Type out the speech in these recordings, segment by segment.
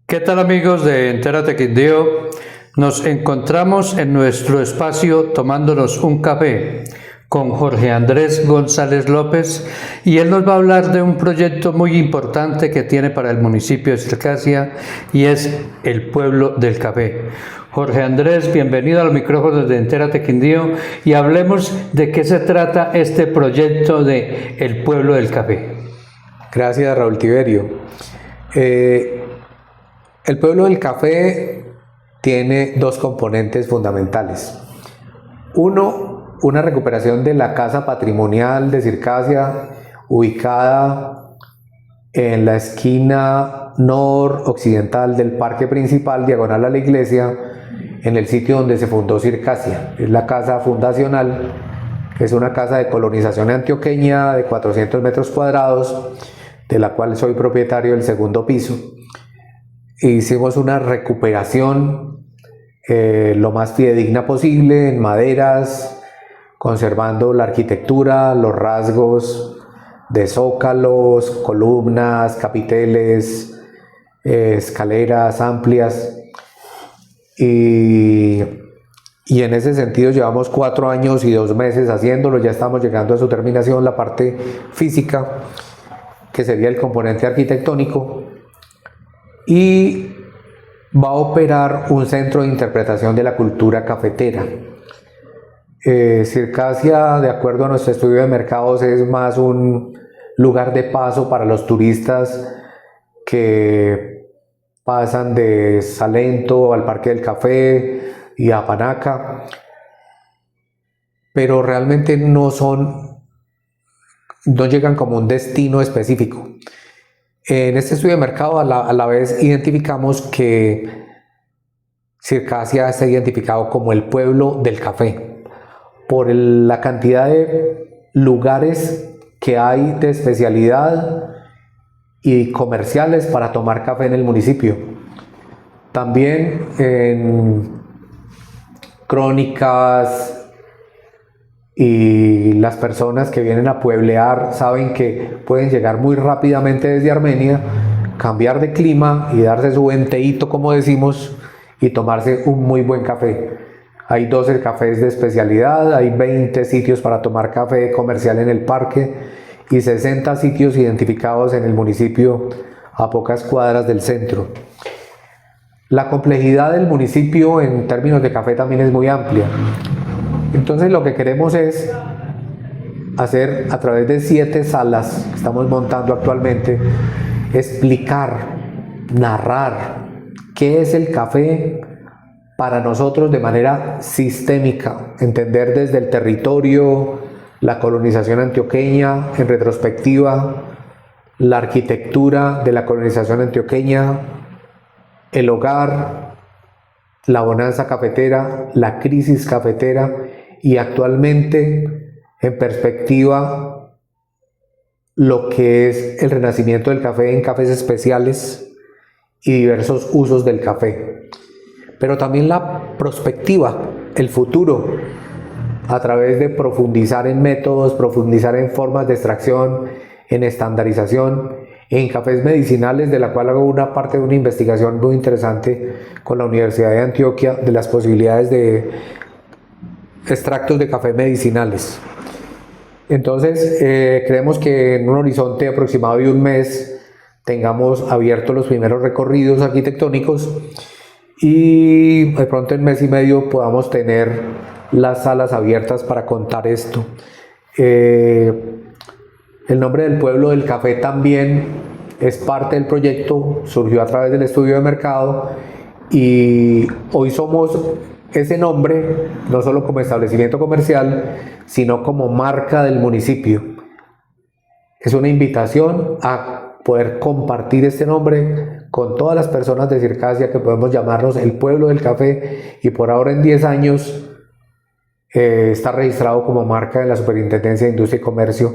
¿Qué tal amigos de Entérate Quindío? Nos encontramos en nuestro espacio tomándonos un café con Jorge Andrés González López y él nos va a hablar de un proyecto muy importante que tiene para el municipio de Circasia y es el Pueblo del Café. Jorge Andrés, bienvenido al micrófono de Entérate Quindío y hablemos de qué se trata este proyecto de el Pueblo del Café. Gracias, Raúl Tiberio. El Pueblo del Café tiene dos componentes fundamentales. Uno, una recuperación de la casa patrimonial de Circasia, ubicada en la esquina noroccidental del parque principal, diagonal a la iglesia, en el sitio donde se fundó Circasia. Es la casa fundacional, que es una casa de colonización antioqueña de 400 metros cuadrados, de la cual soy propietario del segundo piso. Hicimos una recuperación lo más fidedigna posible en maderas, conservando la arquitectura, los rasgos de zócalos, columnas, capiteles, escaleras amplias. Y en ese sentido llevamos 4 años y 2 meses haciéndolo. Ya estamos llegando a su terminación, la parte física, que sería el componente arquitectónico, y va a operar un centro de interpretación de la cultura cafetera. Circasia, de acuerdo a nuestro estudio de mercados, es más un lugar de paso para los turistas que pasan de Salento al Parque del Café y a Panaca, pero realmente no llegan como un destino específico. En este estudio de mercado a la vez identificamos que Circasia está identificado como el pueblo del café por la cantidad de lugares que hay de especialidad y comerciales para tomar café en el municipio. También en crónicas y las personas que vienen a pueblear saben que pueden llegar muy rápidamente desde Armenia, cambiar de clima y darse su venteíto, como decimos, y tomarse un muy buen café. Hay 12 cafés de especialidad, hay 20 sitios para tomar café comercial en el parque y 60 sitios identificados en el municipio a pocas cuadras del centro. La complejidad del municipio en términos de café también es muy amplia. Entonces lo que queremos es hacer, a través de 7 salas que estamos montando actualmente, explicar, narrar qué es el café para nosotros de manera sistémica, entender desde el territorio, la colonización antioqueña en retrospectiva, la arquitectura de la colonización antioqueña, el hogar, la bonanza cafetera, la crisis cafetera y actualmente en perspectiva lo que es el renacimiento del café en cafés especiales y diversos usos del café. Pero también la prospectiva, el futuro, a través de profundizar en métodos, profundizar en formas de extracción, en estandarización, en cafés medicinales, de la cual hago una parte de una investigación muy interesante con la Universidad de Antioquia de las posibilidades de extractos de café medicinales. Entonces, creemos que en un horizonte aproximado de un mes tengamos abiertos los primeros recorridos arquitectónicos y de pronto en mes y medio podamos tener las salas abiertas para contar esto. El nombre del Pueblo del Café también es parte del proyecto, surgió a través del estudio de mercado y hoy somos ese nombre no solo como establecimiento comercial, sino como marca del municipio. Es una invitación a poder compartir este nombre con todas las personas de Circasia, que podemos llamarnos el Pueblo del Café, y por ahora en 10 años está registrado como marca de la Superintendencia de Industria y Comercio,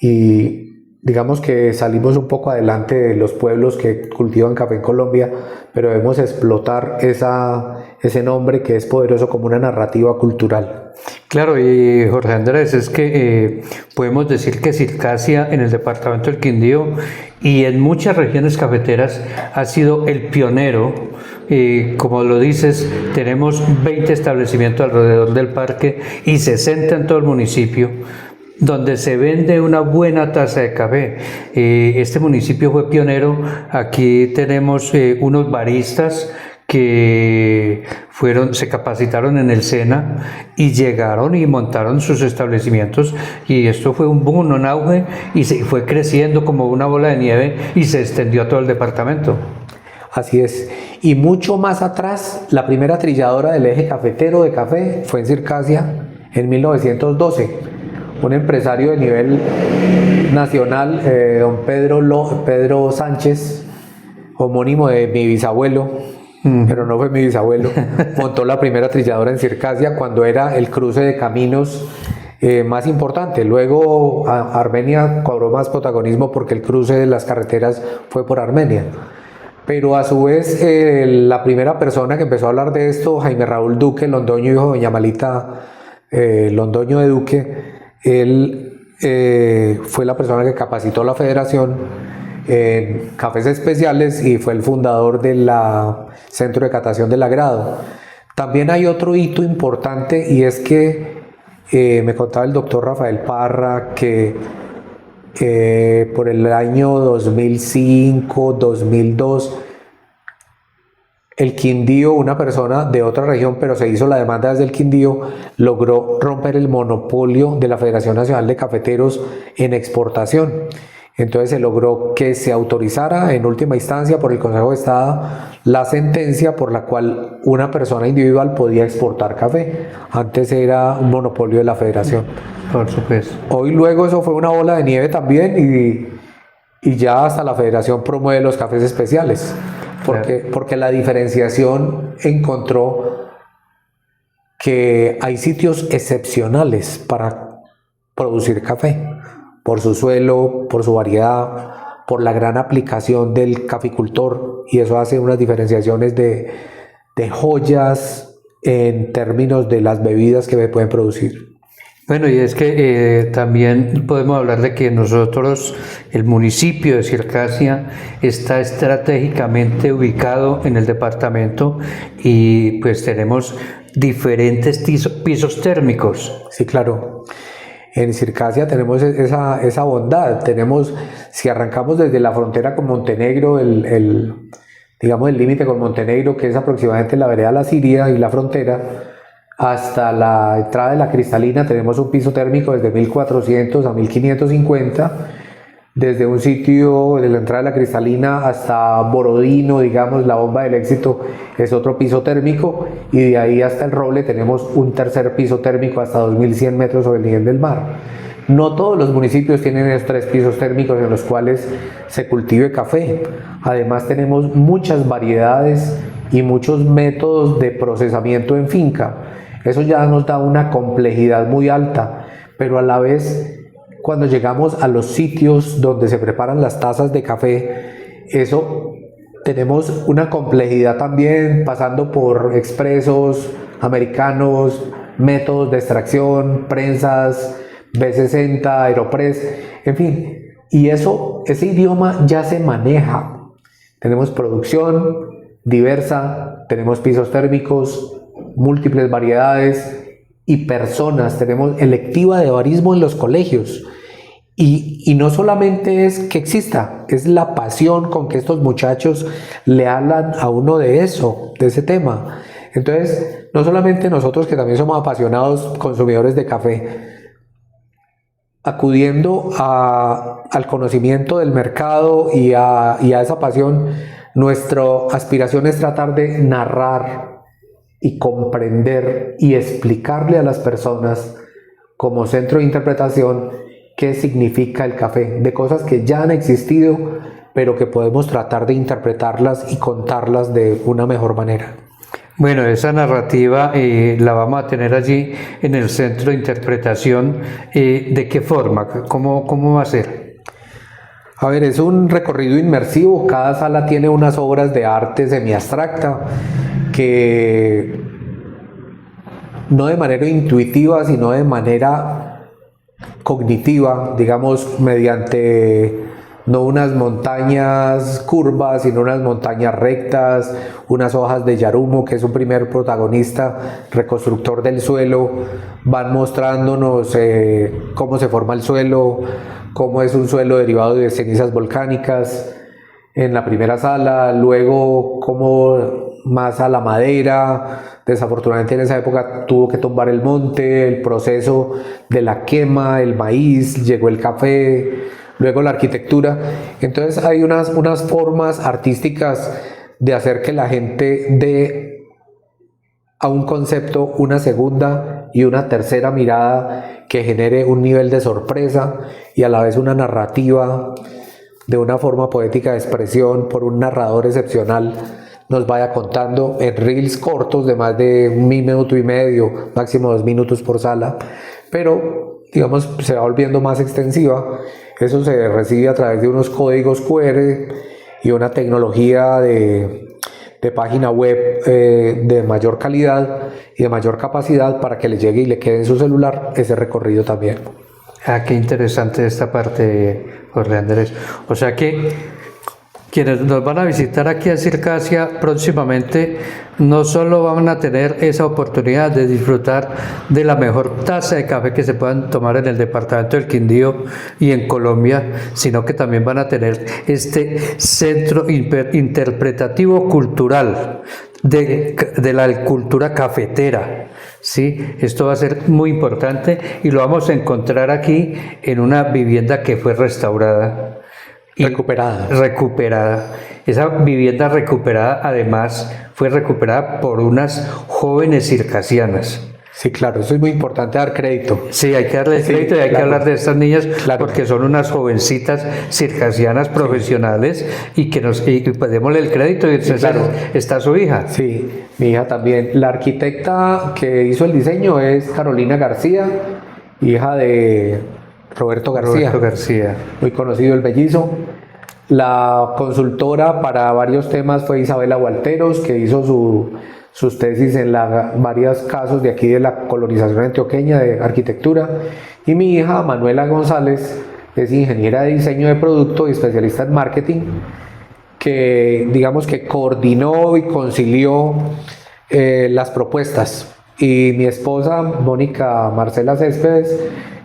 y digamos que salimos un poco adelante de los pueblos que cultivan café en Colombia, pero debemos explotar ese nombre que es poderoso como una narrativa cultural. Claro, y Jorge Andrés, es que podemos decir que Circasia en el departamento del Quindío y en muchas regiones cafeteras ha sido el pionero. Como lo dices, tenemos 20 establecimientos alrededor del parque y 60 en todo el municipio, donde se vende una buena taza de café. Este municipio fue pionero. Aquí tenemos unos baristas que se capacitaron en el SENA y llegaron y montaron sus establecimientos, y esto fue un boom, un auge, y se fue creciendo como una bola de nieve y se extendió a todo el departamento. Así es. Y mucho más atrás, la primera trilladora del eje cafetero de café fue en Circasia en 1912. Un empresario de nivel nacional, don Pedro Sánchez, homónimo de mi bisabuelo, pero no fue mi bisabuelo, montó la primera trilladora en Circasia cuando era el cruce de caminos más importante. Luego Armenia cobró más protagonismo porque el cruce de las carreteras fue por Armenia. Pero a su vez, la primera persona que empezó a hablar de esto, Jaime Raúl Duque Londoño, hijo de doña Malita Londoño de Duque, él fue la persona que capacitó la federación en cafés especiales y fue el fundador del Centro de Catación del Agrado. También hay otro hito importante, y es que me contaba el doctor Rafael Parra que por el año 2005, 2002, el Quindío, una persona de otra región, pero se hizo la demanda desde el Quindío, logró romper el monopolio de la Federación Nacional de Cafeteros en exportación. Entonces se logró que se autorizara en última instancia por el Consejo de Estado la sentencia por la cual una persona individual podía exportar café. Antes era un monopolio de la Federación. Por supuesto. Hoy luego eso fue una bola de nieve también, y ya hasta la Federación promueve los cafés especiales. Porque la diferenciación encontró que hay sitios excepcionales para producir café, por su suelo, por su variedad, por la gran aplicación del caficultor, y eso hace unas diferenciaciones de joyas en términos de las bebidas que pueden producir. Bueno, y es que también podemos hablar de que nosotros, el municipio de Circasia, está estratégicamente ubicado en el departamento, y pues tenemos diferentes pisos térmicos. Sí, claro. En Circasia tenemos esa bondad. Si arrancamos desde la frontera con Montenegro, digamos el límite con Montenegro, que es aproximadamente la vereda La Siria y la frontera, hasta la entrada de la Cristalina, tenemos un piso térmico desde 1400 a 1550. Desde un sitio de la entrada de la Cristalina hasta Borodino, digamos, la Bomba del Éxito, es otro piso térmico, y de ahí hasta el Roble tenemos un tercer piso térmico hasta 2100 metros sobre el nivel del mar. No todos los municipios tienen esos 3 pisos térmicos en los cuales se cultive café. Además tenemos muchas variedades y muchos métodos de procesamiento en finca. Eso ya nos da una complejidad muy alta, pero a la vez, cuando llegamos a los sitios donde se preparan las tazas de café, eso tenemos una complejidad también, pasando por expresos, americanos, métodos de extracción, prensas, B60, Aeropress, en fin. Y ese idioma ya se maneja. Tenemos producción diversa, tenemos pisos térmicos, múltiples variedades y personas. Tenemos electiva de barismo en los colegios, y no solamente es que exista, es la pasión con que estos muchachos le hablan a uno de eso, de ese tema. Entonces, no solamente nosotros, que también somos apasionados consumidores de café, acudiendo al conocimiento del mercado y a esa pasión, nuestra aspiración es tratar de narrar y comprender y explicarle a las personas, como centro de interpretación, qué significa el café, de cosas que ya han existido, pero que podemos tratar de interpretarlas y contarlas de una mejor manera. Bueno, esa narrativa la vamos a tener allí en el centro de interpretación. ¿De qué forma? ¿Cómo va a ser? A ver, es un recorrido inmersivo. Cada sala tiene unas obras de arte semiabstracta que no de manera intuitiva, sino de manera cognitiva, digamos, mediante no unas montañas curvas, sino unas montañas rectas, unas hojas de yarumo, que es un primer protagonista, reconstructor del suelo, van mostrándonos cómo se forma el suelo, cómo es un suelo derivado de cenizas volcánicas en la primera sala, luego cómo masa la madera, desafortunadamente en esa época tuvo que tumbar el monte, el proceso de la quema, el maíz, llegó el café, luego la arquitectura. Entonces hay unas formas artísticas de hacer que la gente dé a un concepto una segunda y una tercera mirada que genere un nivel de sorpresa y a la vez una narrativa de una forma poética de expresión por un narrador excepcional nos vaya contando en reels cortos de más de 1 minuto y medio, máximo 2 minutos por sala, pero digamos se va volviendo más extensiva. Eso se recibe a través de unos códigos QR y una tecnología de página web de mayor calidad y de mayor capacidad para que le llegue y le quede en su celular ese recorrido también. Ah, qué interesante esta parte, Jorge Andrés. O sea que quienes nos van a visitar aquí a Circasia próximamente no solo van a tener esa oportunidad de disfrutar de la mejor taza de café que se puedan tomar en el departamento del Quindío y en Colombia, sino que también van a tener este centro interpretativo cultural de la cultura cafetera. Sí, esto va a ser muy importante y lo vamos a encontrar aquí en una vivienda que fue restaurada. Recuperada. Esa vivienda recuperada además fue recuperada por unas jóvenes circasianas. Sí, claro, eso es muy importante dar crédito. Sí, hay que darle crédito y hay que hablar de estas niñas porque son unas jovencitas circasianas profesionales y pues démosle el crédito y está su hija. Sí, mi hija también. La arquitecta que hizo el diseño es Carolina García, hija de Roberto García, muy conocido, el bellizo. La consultora para varios temas fue Isabela Gualteros, que hizo sus tesis en varios casos de aquí de la colonización antioqueña de arquitectura. Y mi hija, Manuela González, es ingeniera de diseño de producto y especialista en marketing, que digamos que coordinó y concilió las propuestas. Y mi esposa, Mónica Marcela Céspedes,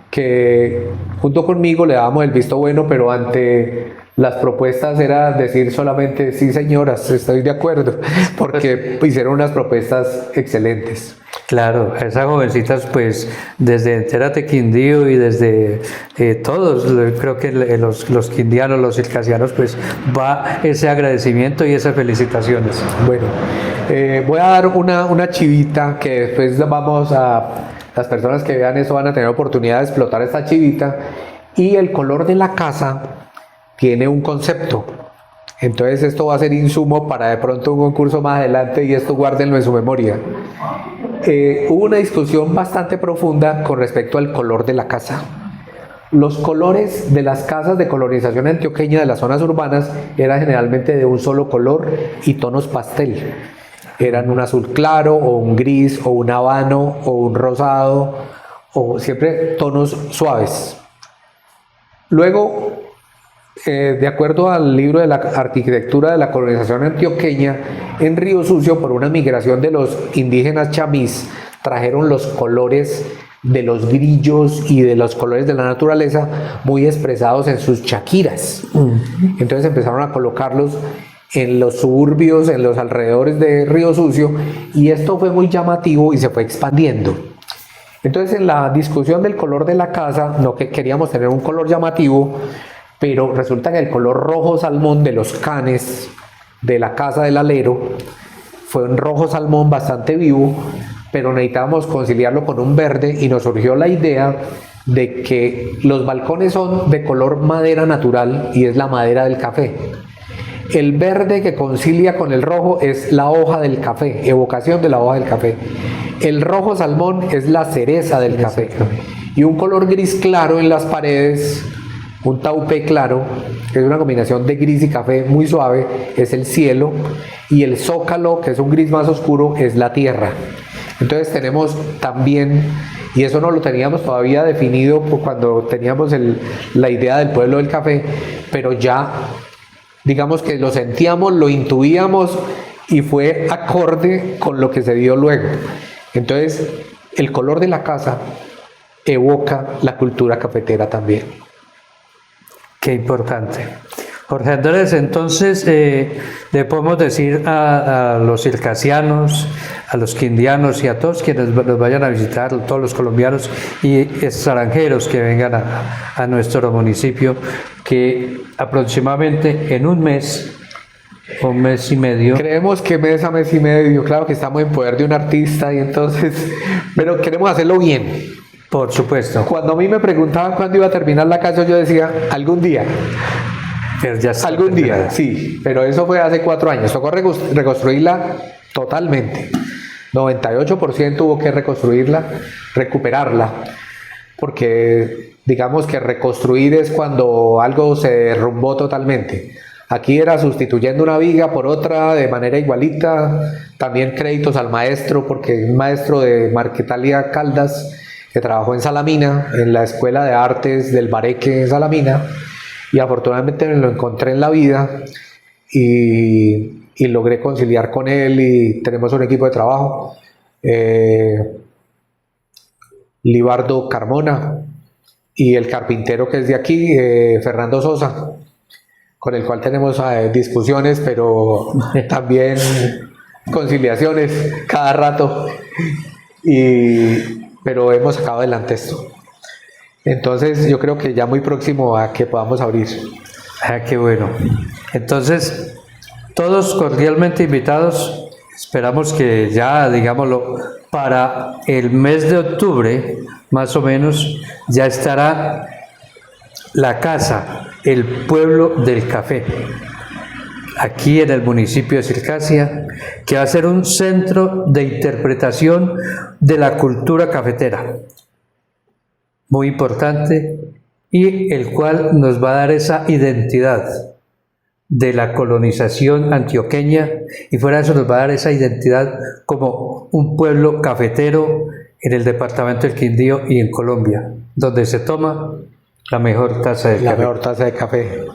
que junto conmigo le dábamos el visto bueno, pero ante las propuestas era decir solamente sí señoras, estoy de acuerdo, porque hicieron unas propuestas excelentes. Claro, esas jovencitas pues desde Entérate Quindío y desde todos, creo que los quindianos, los circasianos, pues va ese agradecimiento y esas felicitaciones. Bueno, voy a dar una chivita que después las personas que vean eso van a tener oportunidad de explotar esta chivita. Y el color de la casa tiene un concepto. Entonces esto va a ser insumo para de pronto un concurso más adelante y esto guárdenlo en su memoria. Hubo una discusión bastante profunda con respecto al color de la casa. Los colores de las casas de colonización antioqueña de las zonas urbanas eran generalmente de un solo color y tonos pastel. Eran un azul claro o un gris o un habano o un rosado o siempre tonos suaves. Luego, de acuerdo al libro de la arquitectura de la colonización antioqueña, en Río Sucio, por una migración de los indígenas chamís, trajeron los colores de los grillos y de los colores de la naturaleza muy expresados en sus chaquiras. Entonces empezaron a colocarlos en los suburbios, en los alrededores de Río Sucio, y esto fue muy llamativo y se fue expandiendo. Entonces en la discusión del color de la casa, no que queríamos tener un color llamativo, pero resulta que el color rojo salmón de los canes de la casa del alero fue un rojo salmón bastante vivo, pero necesitábamos conciliarlo con un verde y nos surgió la idea de que los balcones son de color madera natural y es la madera del café. El verde que concilia con el rojo es la hoja del café, evocación de la hoja del café. El rojo salmón es la cereza del café. Y un color gris claro en las paredes, un taupe claro, que es una combinación de gris y café muy suave, es el cielo, y el zócalo, que es un gris más oscuro, es la tierra. Entonces tenemos también, y eso no lo teníamos todavía definido cuando teníamos la idea del pueblo del café, pero ya digamos que lo sentíamos, lo intuíamos y fue acorde con lo que se dio luego. Entonces el color de la casa evoca la cultura cafetera también. Qué importante. Jorge Andrés, entonces le podemos decir a los circasianos, a los quindianos y a todos quienes nos vayan a visitar, todos los colombianos y extranjeros que vengan a nuestro municipio, que aproximadamente en un mes y medio. Creemos que mes a mes y medio, claro que estamos en poder de un artista y entonces, pero queremos hacerlo bien. Por supuesto. Cuando a mí me preguntaban cuándo iba a terminar la casa, yo decía, algún día. Pero ya está algún terminada. día, sí, pero eso fue hace 4 años. Tocó reconstruirla totalmente. 98% hubo que reconstruirla, recuperarla, porque digamos que reconstruir es cuando algo se derrumbó totalmente. Aquí era sustituyendo una viga por otra de manera igualita. También créditos al maestro, porque un maestro de Marquetalia Caldas, que trabajó en Salamina, en la Escuela de Artes del Bareque en Salamina, y afortunadamente me lo encontré en la vida y logré conciliar con él y tenemos un equipo de trabajo. Libardo Carmona y el carpintero que es de aquí, Fernando Sosa, con el cual tenemos discusiones, pero también conciliaciones cada rato, pero hemos sacado adelante esto. Entonces yo creo que ya muy próximo a que podamos abrir. Ah, qué bueno. Entonces, todos cordialmente invitados. Esperamos que ya, digámoslo, para el mes de octubre, más o menos, ya estará la casa, el pueblo del café, aquí en el municipio de Circasia, que va a ser un centro de interpretación de la cultura cafetera, muy importante, y el cual nos va a dar esa identidad de la colonización antioqueña, y fuera de eso nos va a dar esa identidad como un pueblo cafetero en el departamento del Quindío y en Colombia, donde se toma la mejor taza de café. La mejor taza de café.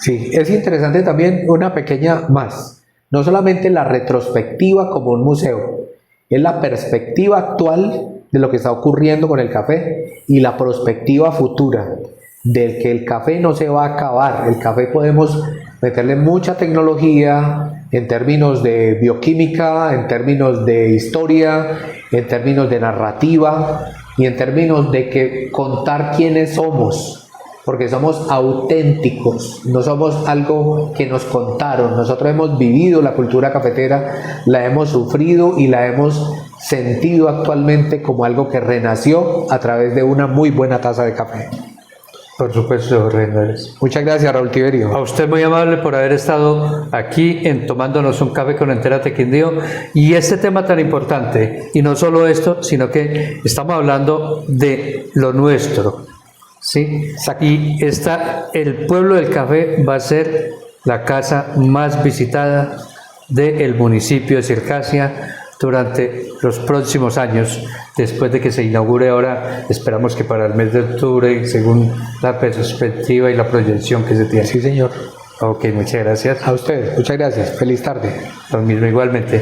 Sí, es interesante también una pequeña más, no solamente la retrospectiva como un museo, es la perspectiva actual de lo que está ocurriendo con el café y la perspectiva futura del que el café no se va a acabar. El café podemos meterle mucha tecnología en términos de bioquímica, en términos de historia, en términos de narrativa y en términos de que contar quiénes somos, porque somos auténticos, no somos algo que nos contaron. Nosotros hemos vivido la cultura cafetera, la hemos sufrido y la hemos sentido actualmente como algo que renació a través de una muy buena taza de café. Por supuesto, Jorge Andrés. Muchas gracias, Raúl Tiberio. A usted muy amable por haber estado aquí en Tomándonos un Café con Entérate Quindío, y este tema tan importante, y no solo esto, sino que estamos hablando de lo nuestro, ¿sí? Y el pueblo del café va a ser la casa más visitada del municipio de Circasia durante los próximos años, después de que se inaugure ahora. Esperamos que para el mes de octubre, según la perspectiva y la proyección que se tiene. Sí, señor. Ok, muchas gracias. A usted, muchas gracias. Feliz tarde. Lo mismo, igualmente.